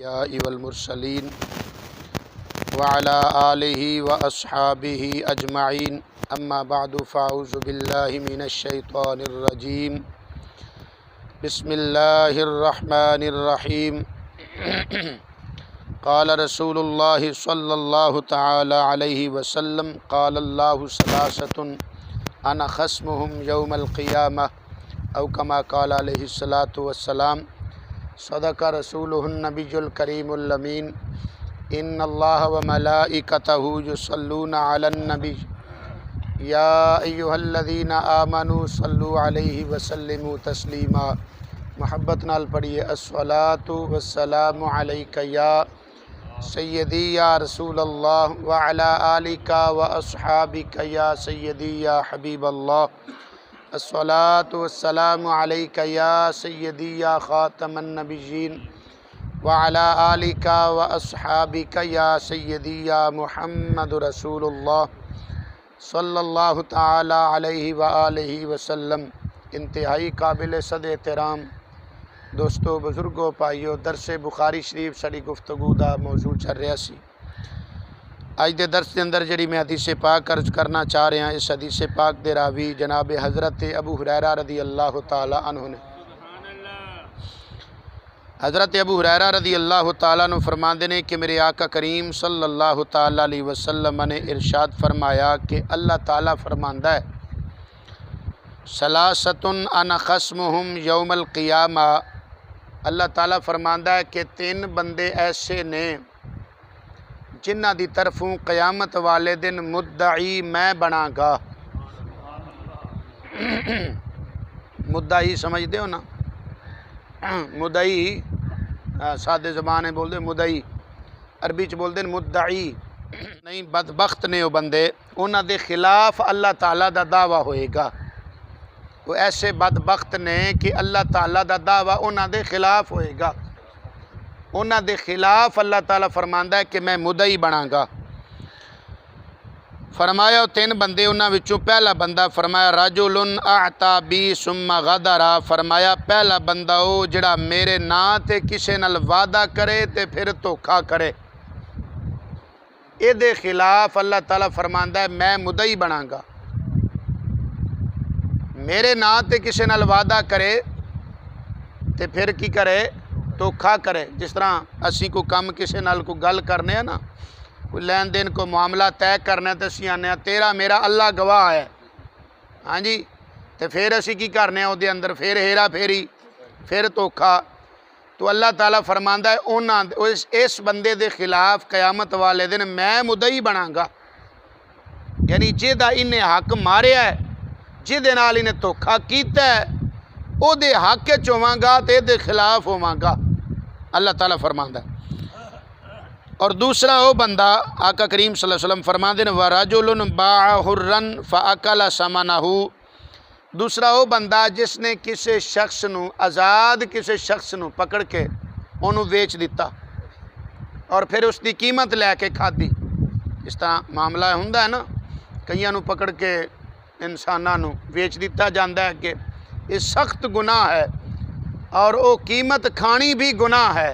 वल मुरसलीन व अला आलिहि व अस्हाबिहि अजमाइन अम्मा बअदु फ़अऊज़ु बिल्लाहि मिनश शैतानिर रजीम बिस्मिल्लाहिर रहमानिर रहीम क़ाल रसूलुल्लाहि सल्लल्लाहु तआला अलैहि वसल्लम क़ाल अल्लाहु सलासतुन अना ख़स्मुहुम यौमल क़ियामह औ कमा क़ाल अलैहिस्सलातु वस्सलाम सदक़ रसूलुहुन नबियुल करीमुल अमीन इन्नल्लाह व मलाइकतहु युसल्लूना अलन नबी या अय्युहल्लज़ीना आमनू सल्लु अलैहि व सल्लिमू तस्लीमा। मोहब्बत नाल पढ़िए अस्सलातु वस्सलामु अलैका या सय्यदी या रसूलल्लाह व अला आलिका व अस्हाबिका या सय्यदी या हबीबल्लाह। अस्सलातु वस्सलामु अलैका या सय्यदी या ख़ातमन नबिय्यीन व अला आलिका व अस्हाबिका या सय्यदी या मुहम्मद रसूलुल्लाह सल्लल्लाहु ताला अलैहि व आलिहि वसल्लम। इंतहाई काबिल सद एहतराम दोस्तों, बुजुर्गों, भाइयों, दरस बुखारी शरीफ साड़ी गुफ्तगू का मौजू चल रहा सी। अज के दरस के अंदर जी मैं हदीस पाक अर्ज करना चाह रहा, इस हदीस पाक के रावी जनाब हज़रत अबू हुरैरा रदी अल्लाह ताला अन्हु ने। हज़रत अबू हुरैरा रदी अल्लाह ताला अन्हु फरमाते हैं कि मेरे आका करीम सल्लल्लाहु ताला अलैहि वसल्लम ने इरशाद फरमाया कि अल्लाह ताला फरमांदा है सलासतुन अना ख़स्मुहुम यौमल क़ियामा। अल्लाह ताला फरमांदा है कि तीन बंदे ऐसे ने जिन्हां दी तरफों क़यामत वाले दिन मुद्दई मैं बनागा। मुद्दई समझते हो ना? मुद्दई सादे ज़बान बोलते मुद्दई, अरबी च बोलते मुद्दई नहीं। बदबख्त ने वो बंदे, उन्हां दे खिलाफ अल्लाह ताला दा दावा होएगा। वो ऐसे बदबख्त ने कि अल्लाह ताला दा दावा उन्हां दे खिलाफ होएगा। उन्हां दे खिलाफ अल्लाह ताला फरमांदा है कि मैं मुद्दई बनागा। फरमाया तीन बंदे, उन्हां विचों पहला बंदा फरमाया रजुलुन आता बी सुम्मा गदरा। फरमाया पहला बंदा वो जिहड़ा मेरे नां ते किसे नाल वादा करे ते फिर धोखा करे। इहदे खिलाफ अल्लाह ताला फरमांदा है मैं मुद्दई बनागा। मेरे नां ते किसे नाल वादा करे ते फिर की करे, धोखा करे। जिस तरह असी कोई काम किसी नाल कोई गल करने ना, कोई लैन देन को मामला तय करना, तो असी आने तेरा मेरा अल्लाह गवाह है, हाँ जी। तो फिर असी की करने उहदे अंदर फिर हेरा फेरी, फिर धोखा। तो अल्लाह ताला फरमांदा है उन्हां इस बंदे दे खिलाफ क़यामत वाले दिन मैं मुद्दई बनागा। यानी जिहदा इन्हें हक मारिया है, जिहदे नाल इन्हें धोखा कीता है, उहदे हक च होवांगा ते इहदे खिलाफ होवांगा, अल्लाह ताला फरमांदा। और दूसरा वो बंदा आका करीम सल्लल्लाहु अलैहि वसल्लम फरमांदे ने वरजुलुन बाअ हुर्रन फअकल समनहु। दूसरा वो बंदा जिसने किसी शख्स नूं आज़ाद किसी शख्स नूं पकड़ के उन्होंने वेच दिता और फिर उसकी कीमत लैके खाधी। इस तरह मामला हुंदा है ना, कईयां नूं पकड़ के इंसानां नूं वेच दिता जाता है कि ये सख्त गुनाह है और वो कीमत खानी भी गुनाह है।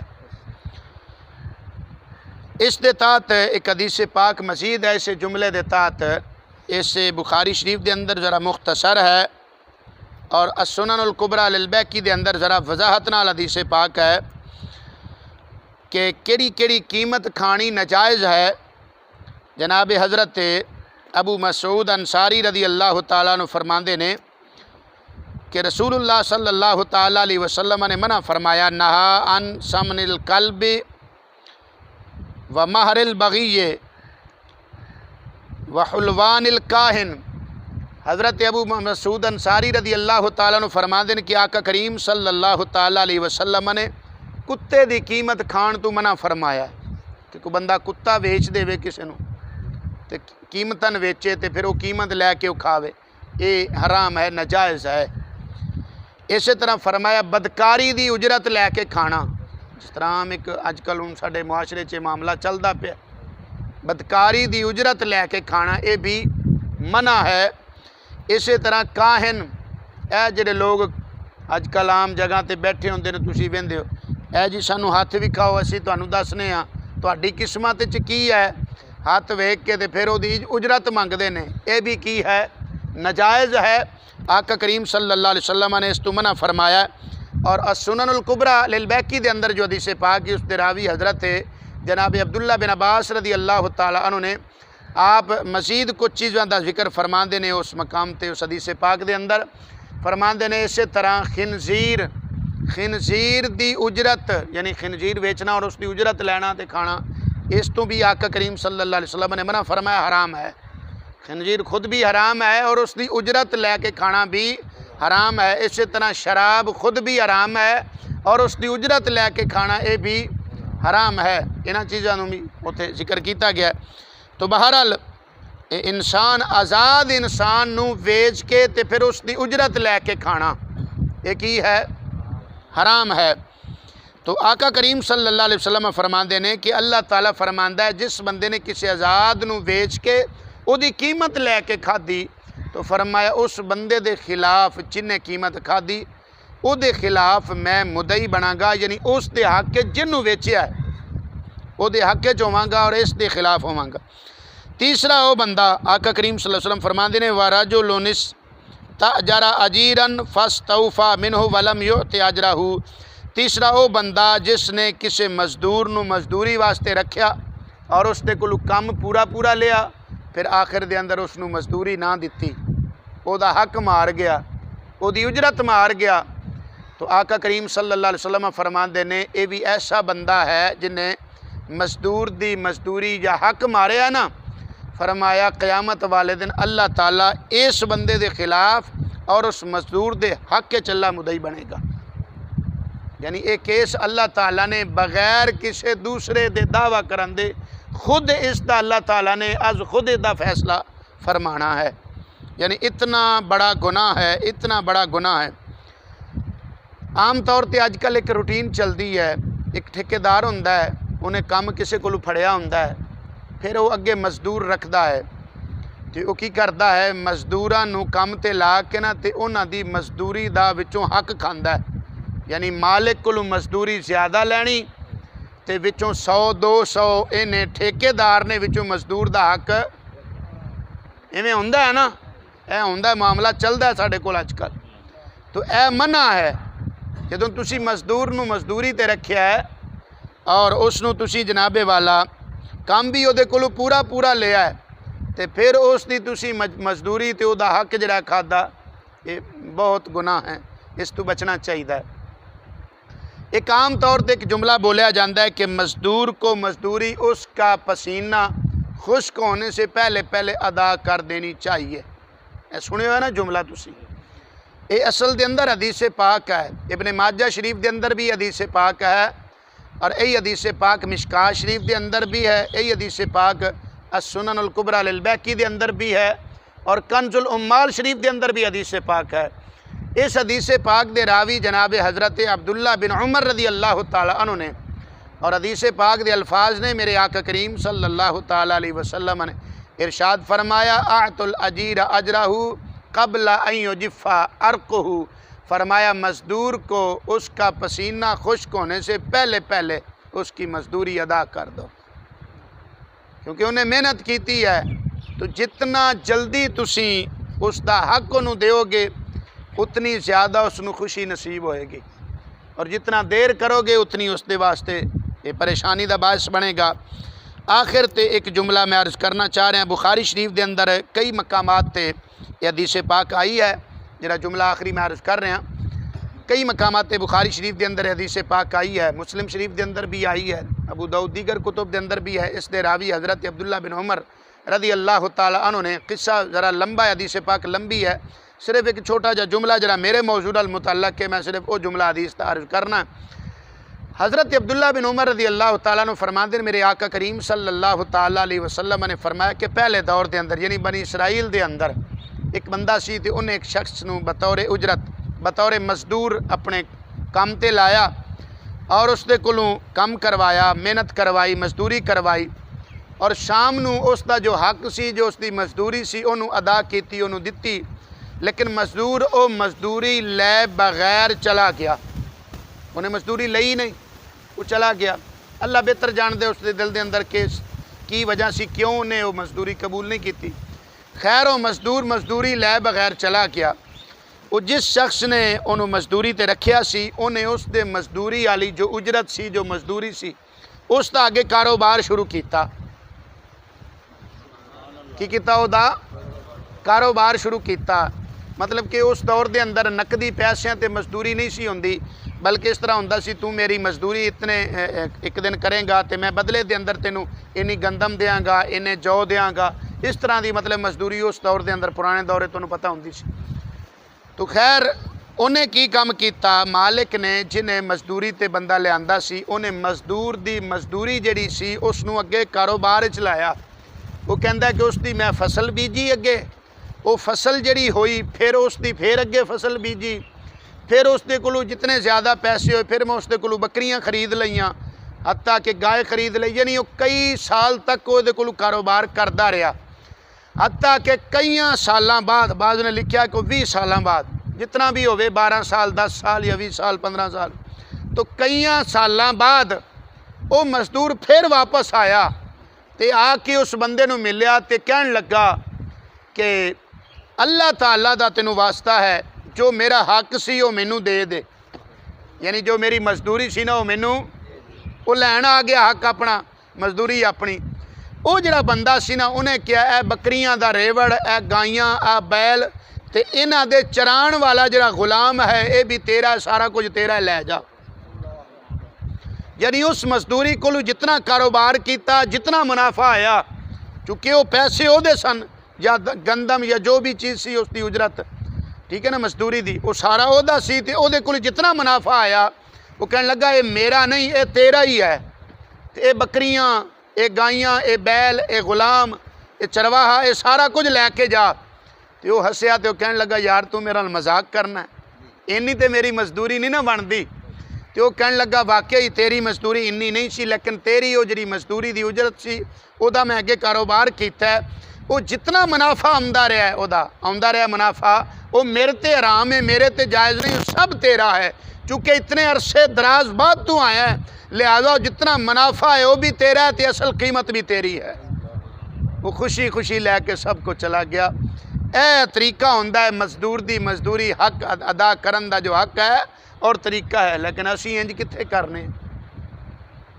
इस दे तहत एक हदीस पाक मजीद है, इस जुमले के तहत इस बुखारी शरीफ के अंदर ज़रा मुख्तसर है और अस्सुननुल कुबरा लिल बैकी के अंदर ज़रा वजाहत नाल हदीस पाक है कि केड़ी केड़ी कीमत खानी नाजायज़ है। जनाब हज़रत अबू मसूद अंसारी रदी अल्लाह ताला अन्हु फरमांदे ने कि रसूलुल्लाह सल्लल्लाहु ताला अलैहि वसल्लम ने मना फरमाया नहा अन समनिल कल्बि व महरिल बग़ीये व हुलवानिल काहिन। हज़रत अबू मसूद अंसारी रदी अल्लाह ताला अन्हु फरमाते हैं कि आका करीम सल्लल्लाहु ताला अलैहि वसल्लम ने कुत्ते की कीमत खाण तो मना फरमाया कि कोई बंदा कुत्ता वेच देवे किसी नूं ते कीमतन वेचे तो फिर वो कीमत लैके वो खावे, ये हराम है, नाजायज़ है। इस तरह फरमाया बदकारी की उजरत लैके खाना। जिस तरह आम एक अजकल हूँ साडे मुआशरे च मामला चलता पिया, बदकारी की उजरत लैके खाना, ये भी मना है। इस तरह काहिन, ए जिहड़े लोग अजकल आम जगह ते बैठे होंदे ने, तुसीं वेंदे हो, ऐ जी सानू हथ विखाओ, असी तुहानू दसने आ तुहाडी किस्मत च की है। हथ वेख के ते फिर उहदी उजरत मंगदे ने, यह भी की है, नाजायज़ है। आका करीम सल्लल्लाहु अलैहि वसल्लम ने इस तो मना फरमाया। और अस्सुननुल कुबरा लिल बैकी दे अंदर जो हदीस पाक की उसके रावी हज़रत जनाब अब्दुल्ला बिन अब्बास रदी अल्लाह तआला अन्हु ने आप मज़ीद कुछ चीज़ों का जिक्र फरमाते ने उस मकाम ते उस हदीस पाक दे अंदर फरमाते ने। इस तरह खिनजीर दी उजरत यानी खिनजीर वेचना और उसकी उजरत लेना तो खाना, इस तो भी आका करीम सल्लल्लाहु अलैहि वसल्लम ने मना फरमाया हराम है। खिनजीर खुद भी हराम है और उसकी उजरत लैके खाना भी हराम है। इस तरह शराब खुद भी हराम है और उसकी उजरत लैके खाना ये भी हराम है। इन्हां चीज़ों को भी उत्थे जिक्र किया गया। तो बहरहाल इंसान आज़ाद इंसान नू वेच के ते फिर उसकी उजरत लैके खाना ये की है, हराम है। तो आका करीम सल्लल्लाहु अलैहि वसल्लम फरमाते ने कि अल्लाह ताला फरमांदा है जिस बंदे ने किसी आज़ाद नू वेच के उसकी कीमत लैके खाधी तो फरमाया उस बंदे के खिलाफ जिन्हें कीमत खाधी उसके खिलाफ मैं मुदई बनागा, यानी उसके हक जिन्हों वेचिया है उसके हक च होवांगा और इसके खिलाफ होवांगा। तीसरा वो बंदा आका करीम सल्लल्लाहु अलैहि वसल्लम फरमाते ने वरजुलुनिस तअजरा अजीरन फस्तौफा मिनहु वलम युति अजरहू। तीसरा वो बंदा जिसने किसी मजदूर नू मजदूरी वास्ते रखा और उसके कोलों काम पूरा लिया, फिर आखिर दे अंदर उसनू मजदूरी ना दिती, ओदा हक मार गया, ओदी उजरत मार गया। तो आका करीम सल्लल्लाहु अलैहि वसल्लम फरमाते ने ये भी ऐसा बंदा है जिन्हें मजदूर दी मजदूरी या हक मारिया ना, फरमाया क़यामत वाले दिन अल्लाह ताला इस बंदे के खिलाफ और उस मजदूर के हक के चला मुदई बनेगा। यानी ये केस अल्लाह ताला ने बगैर किसी दूसरे दे दावा करन दे खुद इसका अल्लाह ताला ने अज खुद इसका फैसला फरमाना है। यानी इतना बड़ा गुनाह है, इतना बड़ा गुनाह है। आम तौर पर अजकल एक रूटीन चलती है, एक ठेकेदार होंदा है, उन्हें काम किसी को फड़िया होंदा है, फिर वो अगे मजदूर रखता है तो वह की करता है मजदूरां नूं काम ते ला के ना ते उन्हां दी मजदूरी दा विचों हक खांदा है। यानी मालिक कोलों मजदूरी ज़्यादा लैनी ते विचों 100-200 इन्हें ठेकेदार ने विचों मजदूर दा हक, इवें हुंदा है ना, यह हुंदा मामला चलदा है साडे कोल अजकल। तो यह मना है जदों तुसी मजदूर नूं मजदूरी ते रखिया है और उसनूं तुसी जनाबे वाला काम भी उहदे कोलों पूरा लिया है तो फिर उसकी तुसी मजदूरी ते उहदा हक जिहड़ा खादा, ये बहुत गुनाह है, इस तो बचना चाहिए। एक आम तौर पर एक जुमला बोलिया जाता है कि मजदूर को मजदूरी उसका पसीना खुश्क होने से पहले अदा कर देनी चाहिए। सुने हो ना जुमला तुसी, ये असल के अंदर हदीस पाक है, इब्ने माजा शरीफ के अंदर भी हदीस पाक है और यही हदीस पाक मिशकात शरीफ के अंदर भी है, यही हदीस पाक अस्सुननुल कुबरा लिल बैकी के अंदर भी है और कंजुल उम्माल शरीफ के अंदर भी हदीस पाक है। इस हदीस पाक दे रावी जनाब हज़रत अब्दुल्ला बिन उमर रदी अल्लाह तआला अन्हु ने और हदीस पाक दे अल्फाज ने मेरे आका करीम सल्लल्लाहु तआला अलैहि वसल्लम ने इरशाद फरमाया आतुल अजीर अजरहू क़ब्ला अन युजिफ़ा अर्क़हू। फरमाया मज़दूर को उसका पसीना खुश्क होने से पहले उसकी मजदूरी अदा कर दो, क्योंकि उन्हें मेहनत की है। तो जितना जल्दी तुसी उसका हक उन्होंने दोगे उतनी ज़्यादा उसनू खुशी नसीब होएगी और जितना देर करोगे उतनी उसके वास्ते ये परेशानी का बायस बनेगा। आखिर ते एक जुमला मैं अर्ज़ करना चाह रहा, बुखारी शरीफ के अंदर कई मकामात ते ये हदीस पाक आई है, जरा जुमला आखिरी मैं अर्ज़ कर रहा, कई मकामात बुखारी शरीफ के अंदर हदीस पाक आई है, मुस्लिम शरीफ के अंदर भी आई है, अबू दाऊद दीगर कुतुब के अंदर भी है। इसके रावी हज़रत अब्दुल्ला बिन उमर रदी अल्लाह तआला अन्हु ने किस्सा ज़रा लंबा है, हदीस पाक लंबी है, सिर्फ एक छोटा जा जुमला जरा मेरे मौजूद अल मुतल्लक़ है, मैं सिर्फ वो जुमला हदीस का अर्ज़ करना। हज़रत अब्दुल्ला बिन उमर रदी अल्लाह तआला अन्हु फरमाते हैं मेरे आका करीम सल्लल्लाहु तआला अलैहि वसल्लम ने फरमाया कि पहले दौर के अंदर यानी बनी इसराइल के अंदर एक बंदा सी ते उन्हें एक शख्स नूं बतौर उजरत बतौर मजदूर अपने काम ते लाया और उसके कोलों काम करवाया, मेहनत करवाई, मजदूरी करवाई और शाम नूं उसका जो हक सी, जो उसकी मजदूरी सी, उन्होंने अदा की, उन्होंने दिती, लेकिन मजदूर वो मजदूरी लै बगैर चला गया, उन्हें मजदूरी लई नहीं, वो चला गया। अल्लाह बेहतर जानते उसके दिल के अंदर के की वजह सी, क्यों उन्हें वो मजदूरी कबूल नहीं की। खैर वो मजदूर मजदूरी लै बगैर चला गया। वो जिस शख्स ने उन्होंने मजदूरी ते रखिया सी, उन्हें उस दे मजदूरी वाली जो उजरत सी, जो मजदूरी सी, उसका आगे कारोबार शुरू किया। की कीता? उहदा कारोबार शुरू किया। मतलब कि उस दौर के अंदर नकदी पैसों ते मजदूरी नहीं सी होंदी, बल्कि इस तरह होंदा सी, तू मेरी मजदूरी इतने एक दिन करेंगा तो मैं बदले के अंदर तेनू इन्नी गंदम देंगा, इन्ने जौ देंगा। इस तरह की मतलब मजदूरी उस दौर के अंदर, पुराने दौरे तुहानू पता होंदी सी। तो खैर उन्हें की काम किया, मालिक ने जिन्हें मजदूरी ते बंदा लिया सी, उन्हें मजदूर की मजदूरी जिहड़ी सी उसनू अगे कारोबार च लाया। वो कहता कि उसकी मैं फसल बीजी, अगे वो फसल जिहड़ी होई, फिर उसकी फिर अगे फसल बीजी, फिर उसके कोलों जितने ज़्यादा पैसे होए, फिर मैं उसके कोलों बकरियां खरीद लईयां, हत्ता कि गाय खरीद लई। यानी वो कई साल तक वो कोलों कारोबार करता रहा, हत्ता कि कई सालों बाद ने लिखा कि 20 सालों बाद, जितना भी होवे 12 साल 10 साल या 20 साल 15 साल, तो कई सालों बाद वो मजदूर फिर वापस आया तो आके उस बंदे नूं मिलिया तो कहन लगा कि अल्लाह ताला दा तेनू वास्ता है, जो मेरा हक सी वो मैनू दे दे। यानी जो मेरी मजदूरी सी ना वो मैनू वो लैन आ गया, हक अपना, मजदूरी अपनी। वो जिहड़ा बंदा सी ना, उन्हें क्या है बकरियां दा रेवड़, ए गाइयां, आ बैल, ते इन्हां दे चराण वाला जिहड़ा गुलाम है, ये भी तेरा, सारा कुछ तेरा, लै जा। यानी उस मजदूरी को जितना कारोबार किया, जितना मुनाफा आया, चूँकि वो पैसे ओहदे सन या गंदम या जो भी चीज़ सी उसकी उजरत, ठीक है ना, मजदूरी दी, वो सारा ओहदा सी, ते ओहदे कोल जितना मुनाफा आया वो कहने लगा ये मेरा नहीं, ये तेरा ही है। ये बकरियां, ये गाइयां, ये बैल, ये गुलाम, ये चरवाहा, ये सारा कुछ लैके जा। तो वह हसिया तो कहने लगा यार तू मेरा मजाक करना है, इन्नी तो मेरी मजदूरी नहीं ना बनती। तो वह कहने लगा वाकई तेरी मजदूरी इन्नी नहीं सी, लेकिन तेरी वो जी मजदूरी की उजरत सी, वह मैं अगे कारोबार किया, वो जितना मुनाफा आंदा रहा है, वह आंदा रहा मुनाफा, वो मेरे ते हराम है, मेरे ते जायज़ नहीं, सब तेरा है। चूँकि इतने अरसे दराज बाद तू आया है, लिहाजा जितना मुनाफा है वो भी तेरा है, तो असल कीमत भी तेरी है। वो खुशी खुशी लैके सब को चला गया। यह तरीका होंदा है मजदूर दी मजदूरी हक अदा करन दा, जो हक है और तरीका है, लेकिन असी इंज कित्थे करने।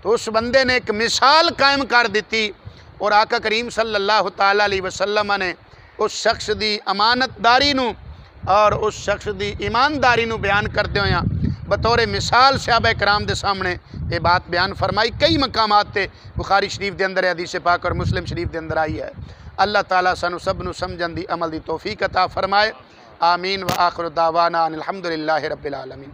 तो उस बंदे ने एक मिसाल कायम कर दी, और आका करीम सल्लल्लाहु ताला अलैहि वसल्लम ने उस शख्स की अमानतदारी नू और उस शख्स की ईमानदारी नू बयान करते हुए बतौर मिसाल सहाबा कराम के सामने ये बात बयान फरमाई। कई मकामात ते बुखारी शरीफ के अंदर, हदीस पाक और मुस्लिम शरीफ के अंदर आई है। अल्लाह ताला सानू सब नू समझन दी, अमल दी तौफीक अता फरमाए। आमीन व आखिर दावाना अनिल हम्दुलिल्लाहि रब्बिल आलमीन।